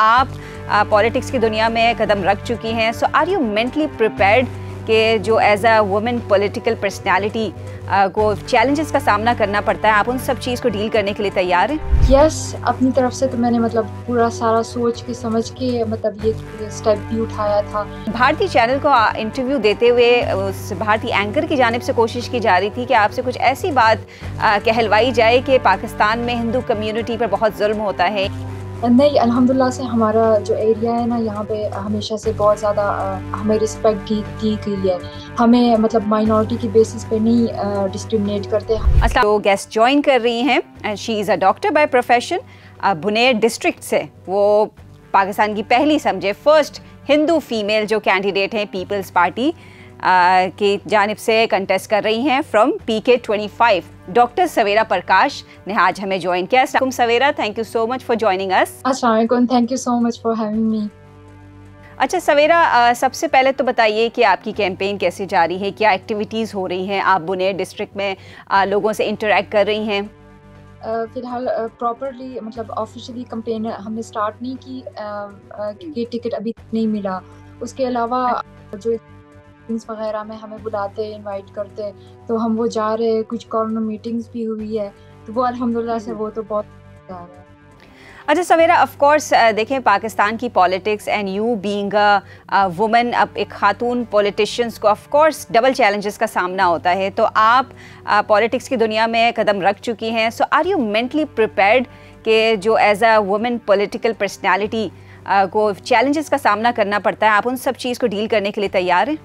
آپ پالیٹکس کی دنیا میں قدم رکھ چکی ہیں، سو آر یو مینٹلی پریپیئرڈ کہ جو as a woman political personality کو چیلنجز کا سامنا کرنا پڑتا ہے، آپ ان سب چیز کو ڈیل کرنے کے لیے تیار ہیں؟ یس، اپنی طرف سے تو میں نے پورا سارا سوچ کے سمجھ کے یہ اسٹیپ بھی اٹھایا تھا۔ بھارتی چینل کو انٹرویو دیتے ہوئے اس بھارتی اینکر کی جانب سے کوشش کی جا رہی تھی کہ آپ سے کچھ ایسی بات کہلوائی جائے کہ پاکستان میں ہندو کمیونٹی پر بہت ظلم ہوتا ہے۔ نہیں، الحمدللہ سے ہمارا جو ایریا ہے نا، یہاں پہ ہمیشہ سے بہت زیادہ ہمیں رسپیکٹ دی گئی ہے۔ ہمیں مائنورٹی کی بیسس پہ نہیں ڈسکریمنیٹ کرتے۔ جو گیسٹ جوائن کر رہی ہیں، شی از اے ڈاکٹر بائی پروفیشن، بنیر ڈسٹرکٹ سے، وہ پاکستان کی پہلی سمجھے فرسٹ ہندو فیمیل جو کینڈیڈیٹ ہیں پیپلز پارٹی کی جانب سے کنٹیسٹ کر رہی ہیں فرام PK25۔ ڈاکٹر سویرا پرکاش نے آج ہمیں جوائن کیا۔ السلام علیکم Sawera, thank you so much for joining us. السلام علیکم، thank you so much for having me. اچھا سویرا، سب سے پہلے تو بتائیے کہ آپ کی کیمپین کیسے جاری ہے، کیا ایکٹیویٹیز ہو رہی ہیں، آپ بنیر ڈسٹرکٹ میں لوگوں سے انٹریکٹ کر رہی ہیں؟ فی الحال پراپرلی آفیشلی کمپین ہم نے سٹارٹ نہیں کی کیونکہ ٹکٹ ابھی نہیں ملا۔ اس کے علاوہ جو وغیرہ میں ہمیں بلاتے انوائٹ کرتے تو ہم وہ جا رہے، کچھ کارنر میٹنگز بھی ہوئی ہے تو وہ الحمدللہ سے وہ تو بہت جا رہا ہے۔ اچھا سویرا، آف کورس دیکھیں پاکستان کی politics and you being a woman, اب ایک خاتون پولیٹیشینس کو آف کورس ڈبل چیلنجز کا سامنا ہوتا ہے، تو آپ پالیٹکس کی دنیا میں قدم رکھ چکی ہیں، سو آر یو مینٹلی پریپیئرڈ کہ جو as a woman political personality کو چیلنجز کا سامنا کرنا پڑتا ہے، آپ ان سب چیز کو ڈیل کرنے کے لیے تیار ہیں؟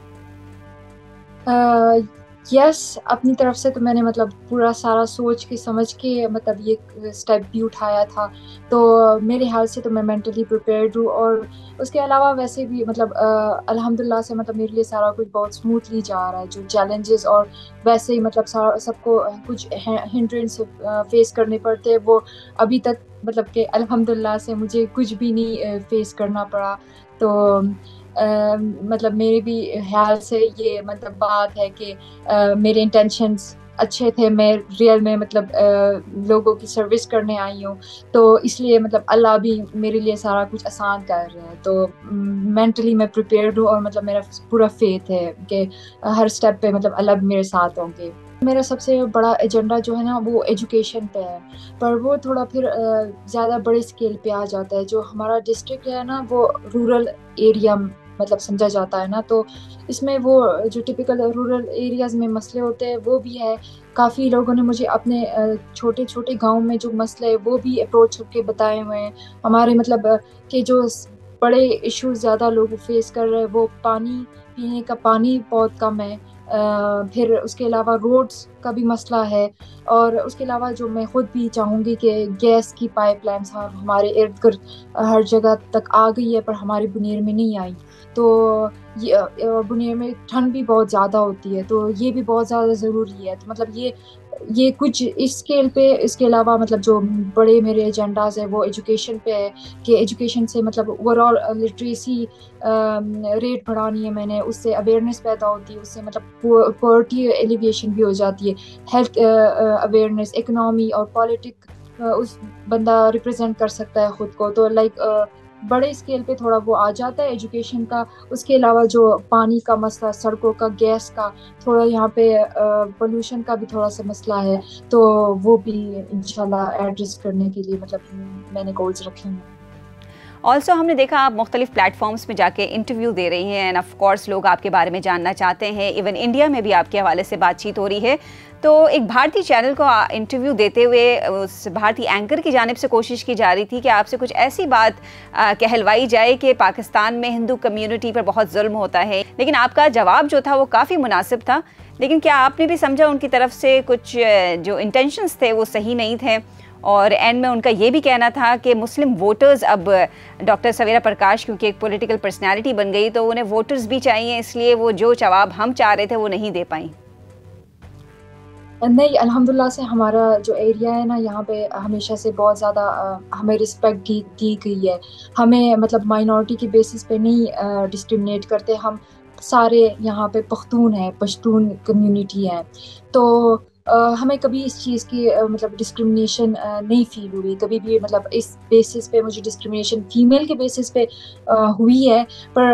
یس، اپنی طرف سے تو میں نے پورا سارا سوچ کے سمجھ کے یہ اسٹیپ بھی اٹھایا تھا، تو میرے حال سے تو میں مینٹلی پریپیئرڈ ہوں۔ اور اس کے علاوہ ویسے بھی الحمدللہ سے میرے لیے سارا کچھ بہت اسموتھلی جا رہا ہے۔ جو چیلنجز اور ویسے ہی سب کو کچھ ہنڈرنس فیس کرنے پڑتے ہیں، وہ ابھی تک کہ الحمدللہ سے مجھے کچھ بھی نہیں فیس کرنا پڑا۔ تو میرے بھی خیال سے یہ بات ہے کہ میرے انٹینشنز اچھے تھے، میں ریئل میں لوگوں کی سروس کرنے آئی ہوں، تو اس لیے اللہ بھی میرے لیے سارا کچھ آسان کر رہا ہے۔ تو مینٹلی میں پریپیئرڈ ہوں اور میرا پورا فیتھ ہے کہ ہر سٹیپ پہ اللہ بھی میرے ساتھ ہوں گے۔ میرا سب سے بڑا ایجنڈا جو ہے نا وہ ایجوکیشن پہ ہے، پر وہ تھوڑا پھر زیادہ بڑے اسکیل پہ آ جاتا ہے۔ جو ہمارا ڈسٹرکٹ ہے نا وہ رورل ایریا سمجھا جاتا ہے نا، تو اس میں وہ جو ٹپیکل رورل ایریاز میں مسئلے ہوتے ہیں وہ بھی ہے۔ کافی لوگوں نے مجھے اپنے چھوٹے چھوٹے گاؤں میں جو مسئلے وہ بھی اپروچ کر کے بتائے ہوئے ہیں۔ ہمارے کہ جو بڑے ایشوز زیادہ لوگ فیس کر رہے ہیں، وہ پانی، پینے کا پانی بہت کم ہے، پھر اس کے علاوہ روڈز کا بھی مسئلہ ہے، اور اس کے علاوہ جو میں خود بھی چاہوں گی کہ گیس کی پائپ لائنس ہمارے ارد گرد ہر جگہ تک آ گئی ہے، پر ہمارے بنیر میں نہیں آئی۔ تو بنیر میں ٹھنڈ بھی بہت زیادہ ہوتی ہے، تو یہ بھی بہت زیادہ ضروری ہے۔ تو یہ کچھ اس اسکیل پہ، اس کے علاوہ جو بڑے میرے ایجنڈاز ہیں وہ ایجوکیشن پہ ہے کہ ایجوکیشن سے اوور آل لٹریسی ریٹ بڑھانی ہے۔ میں نے اس سے اویئرنیس پیدا ہوتی ہے، اس سے پورٹی ایلیویشن بھی ہو جاتی ہے، ہیلتھ اویئرنیس، اکنامی اور پالیٹک اس بندہ ریپرزینٹ کر سکتا ہے خود کو۔ تو بڑے اسکیل پہ تھوڑا وہ آ جاتا ہے ایجوکیشن کا۔ اس کے علاوہ جو پانی کا مسئلہ، سڑکوں کا، گیس کا، تھوڑا یہاں پہ پولوشن کا بھی تھوڑا سا مسئلہ ہے، تو وہ بھی انشاءاللہ ایڈریس کرنے کے لیے میں نے گولز رکھے ہیں۔ آلسو ہم نے دیکھا آپ مختلف پلیٹ فارمز میں جا کے انٹرویو دے رہی ہیں، اینڈ آف کورس لوگ آپ کے بارے میں جاننا چاہتے ہیں، ایون انڈیا میں بھی آپ کے حوالے سے بات چیت ہو رہی ہے، تو ایک بھارتی چینل کو انٹرویو دیتے ہوئے اس بھارتی اینکر کی جانب سے کوشش کی جا رہی تھی کہ آپ سے کچھ ایسی بات کہلوائی جائے کہ پاکستان میں ہندو کمیونٹی پر بہت ظلم ہوتا ہے، لیکن آپ کا جواب جو تھا وہ کافی مناسب تھا، لیکن کیا آپ نے بھی سمجھا ان کی طرف سے کچھ جو انٹینشنز تھے وہ صحیح نہیں تھے؟ اور اینڈ میں ان کا یہ بھی کہنا تھا کہ مسلم ووٹرز اب ڈاکٹر سویرا پرکاش کیونکہ ایک پولیٹیکل پرسنالٹی بن گئی تو انہیں ووٹرز بھی چاہیے، اس لیے وہ جو جواب ہم چاہ رہے تھے وہ نہیں دے پائیں۔ نہیں، الحمدللہ سے ہمارا جو ایریا ہے نا یہاں پہ ہمیشہ سے بہت زیادہ ہمیں رسپیکٹ دی گئی ہے۔ ہمیں مائنورٹی کی بیسس پہ نہیں ڈسکریمنیٹ کرتے۔ ہم سارے یہاں پہ پختون ہیں، پشتون کمیونٹی ہے، تو ہمیں کبھی اس چیز کی مطلب ڈسکرمنیشن نہیں فیل ہوئی کبھی بھی, مطلب اس بیسس پہ مجھے ڈسکرمنیشن فیمیل کے بیسس پہ ہوئی ہے, پر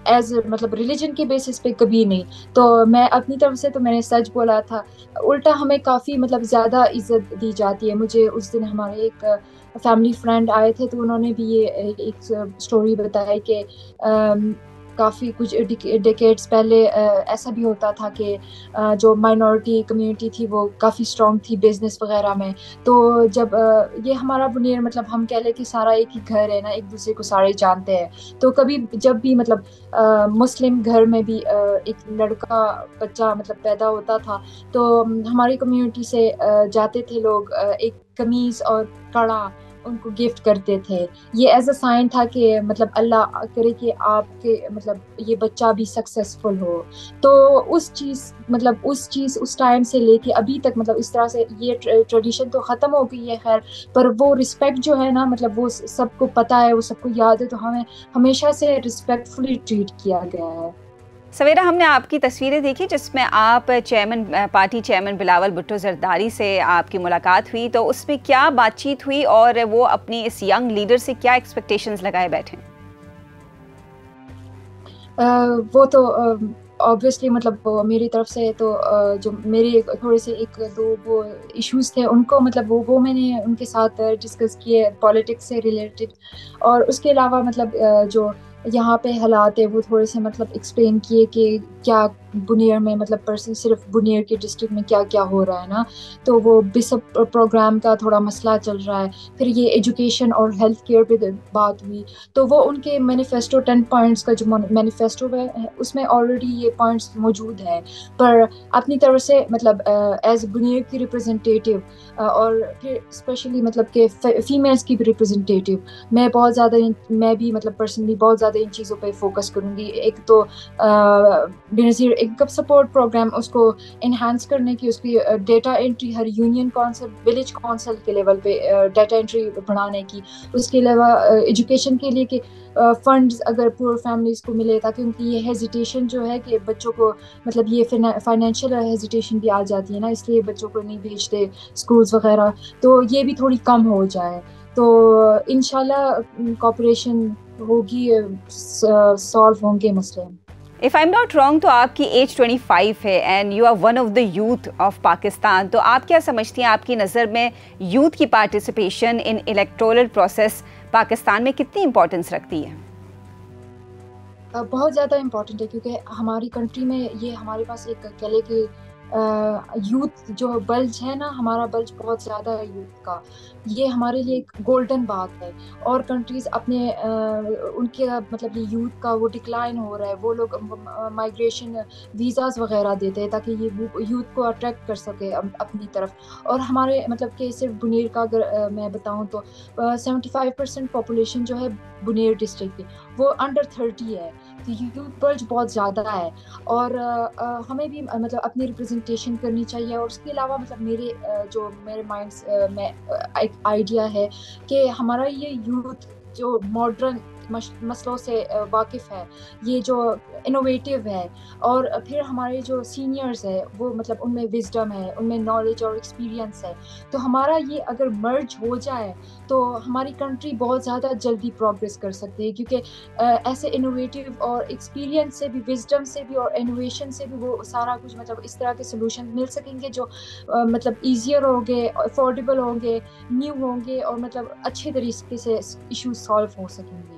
ایز مطلب ریلیجن کے بیسس پہ کبھی نہیں. تو میں اپنی طرف سے تو میں نے سچ بولا تھا, الٹا ہمیں کافی مطلب زیادہ عزت دی جاتی ہے. مجھے اس دن ہمارے ایک فیملی فرینڈ آئے تھے تو انہوں نے بھی یہ ایک اسٹوری بتائی کہ کافی کچھ ڈیکیڈس پہلے ایسا بھی ہوتا تھا کہ جو مائنورٹی کمیونٹی تھی وہ کافی اسٹرانگ تھی بزنس وغیرہ میں. تو جب یہ ہمارا بنیر مطلب ہم کہہ لیں کہ سارا ایک ہی گھر ہے نا, ایک دوسرے کو سارے جانتے ہیں. تو کبھی جب بھی مطلب مسلم گھر میں بھی ایک لڑکا بچہ مطلب پیدا ہوتا تھا تو ہماری کمیونٹی سے جاتے تھے لوگ ایک قمیص اور کڑا ان کو گفٹ کرتے تھے. یہ ایز اے سائن تھا کہ مطلب اللہ کرے کہ آپ کے مطلب یہ بچہ بھی سکسیسفل ہو. تو اس چیز اس ٹائم سے لے کے ابھی تک مطلب اس طرح سے یہ ٹریڈیشن تو ختم ہو گئی ہے خیر, پر وہ رسپیکٹ جو ہے نا مطلب وہ سب کو پتہ ہے, وہ سب کو یاد ہے, تو ہمیں ہمیشہ سے رسپیکٹفلی ٹریٹ کیا گیا ہے. سویرا, ہم نے آپ کی تصویریں دیکھی جس میں آپ پارٹی چیئرمین بلاول بھٹو زرداری سے آپ کی ملاقات ہوئی, تو اس میں کیا بات چیت ہوئی اور وہ اپنی اس ینگ لیڈر سے کیا ایکسپیکٹیشنز لگائے بیٹھے؟ وہ تو obviously مطلب میری طرف سے تو جو میرے تھوڑے سے ایک دو وہ ایشوز تھے ان کو مطلب وہ میں نے ان کے ساتھ ڈسکس کیے پالیٹکس سے ریلیٹڈ, اور اس کے علاوہ مطلب جو یہاں پہ حالات ہے وہ تھوڑے سے مطلب ایکسپلین کیے کہ کیا بنیر میں مطلب پرسن صرف بنیر کے ڈسٹرکٹ میں کیا کیا ہو رہا ہے نا. تو وہ بسپ پروگرام کا تھوڑا مسئلہ چل رہا ہے, پھر یہ ایجوکیشن اور ہیلتھ کیئر پہ بات ہوئی. تو وہ ان کے مینیفیسٹو 10 پوائنٹس کا جو مینیفیسٹو ہے اس میں آلریڈی یہ پوائنٹس موجود ہیں, پر اپنی طرف سے مطلب ایز بنیر کی ریپرزنٹیٹیو اور پھر اسپیشلی مطلب کہ فیمیلس کی بھی ریپرزنٹیٹیو میں بھی مطلب پرسنلی بہت زیادہ ان چیزوں پہ فوکس کروں گی. ایک تو بنظیر انکم سپورٹ پروگرام اس کو انہانس کرنے کی, اس کی ڈیٹا انٹری ہر یونین کونسل ولیج کونسل کے لیول پہ ڈیٹا انٹری بڑھانے کی, اس کے علاوہ ایجوکیشن کے لیے کہ فنڈز اگر پور فیملیز کو ملے, تاکہ ان کی یہ ہیزیٹیشن جو ہے کہ بچوں کو مطلب یہ فائنینشیل ہیزیٹیشن بھی آ جاتی ہے نا, اس لیے بچوں کو نہیں بھیجتے اسکولز وغیرہ, تو یہ بھی تھوڑی کم ہو جائے. تو انشاءاللہ کوپریشن ہوگی, سالو ہوں گے مسئلے. If I'm not wrong, تو آپ کی ایج 25 ہے and you are one of the youth of Pakistan. تو آپ کیا سمجھتی ہیں, آپ کی نظر میں یوتھ کی participation in electoral process Pakistan میں کتنی امپورٹنس رکھتی ہے؟ بہت زیادہ امپورٹنٹ ہے, کیونکہ ہماری کنٹری میں یہ ہمارے پاس ایک کہہ لے کہ یوتھ جو بلج ہے نا, ہمارا بلج بہت زیادہ ہے یوتھ کا. یہ ہمارے لیے ایک گولڈن بات ہے. اور کنٹریز اپنے ان کے مطلب یہ یوتھ کا وہ ڈکلائن ہو رہا ہے, وہ لوگ مائگریشن ویزاز وغیرہ دیتے ہیں تاکہ یہ یوتھ کو اٹریکٹ کر سکے اپنی طرف. اور ہمارے مطلب کہ صرف بنیر کا اگر میں بتاؤں تو 75% پاپولیشن جو ہے بنیر ڈسٹرکٹ کی وہ انڈر 30 ہے. تو یوتھ بلج بہت زیادہ ہے, اور ہمیں بھی مطلب اپنی ریپرزنٹیشن کرنی چاہیے. اور اس کے علاوہ مطلب میرے مائنڈ میں ایک آئیڈیا ہے کہ ہمارا یہ یوتھ جو ماڈرن مسئلوں سے واقف ہے, یہ جو انوویٹیو ہے, اور پھر ہمارے جو سینئرز ہے وہ مطلب ان میں وزڈم ہے, ان میں نالج اور ایکسپیرینس ہے. تو ہمارا یہ اگر مرج ہو جائے تو ہماری کنٹری بہت زیادہ جلدی پروگریس کر سکتی ہے, کیونکہ ایسے انوویٹیو اور ایکسپیرینس سے بھی, وزڈم سے بھی اور انوویشن سے بھی وہ سارا کچھ مطلب اس طرح کے سولوشن مل سکیں گے جو مطلب ایزیئر ہوں گے, افورڈیبل ہوں گے, نیو ہوں گے, اور مطلب اچھے طریقے سے ایشوز سالو ہو سکیں گے.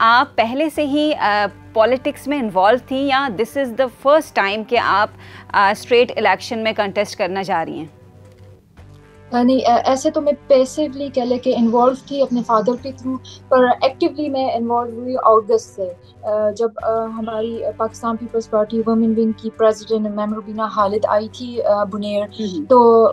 آپ پہلے سے ہی پولیٹکس میں انوالو تھیں یا دس از دا فرسٹ ٹائم کہ آپ اسٹریٹ الیکشن میں کنٹیسٹ کرنا جا رہی ہیں؟ نہیں, ایسے تو میں پیسیولی کہہ لے کہ انوالو تھی اپنے فادر کے تھرو, پر ایکٹیولی میں انوالو ہوئی اگست سے, جب ہماری Pakistan Peoples Party women wing کی پریزیڈنٹ میم روبینہ خالد آئی تھی بنیر. تو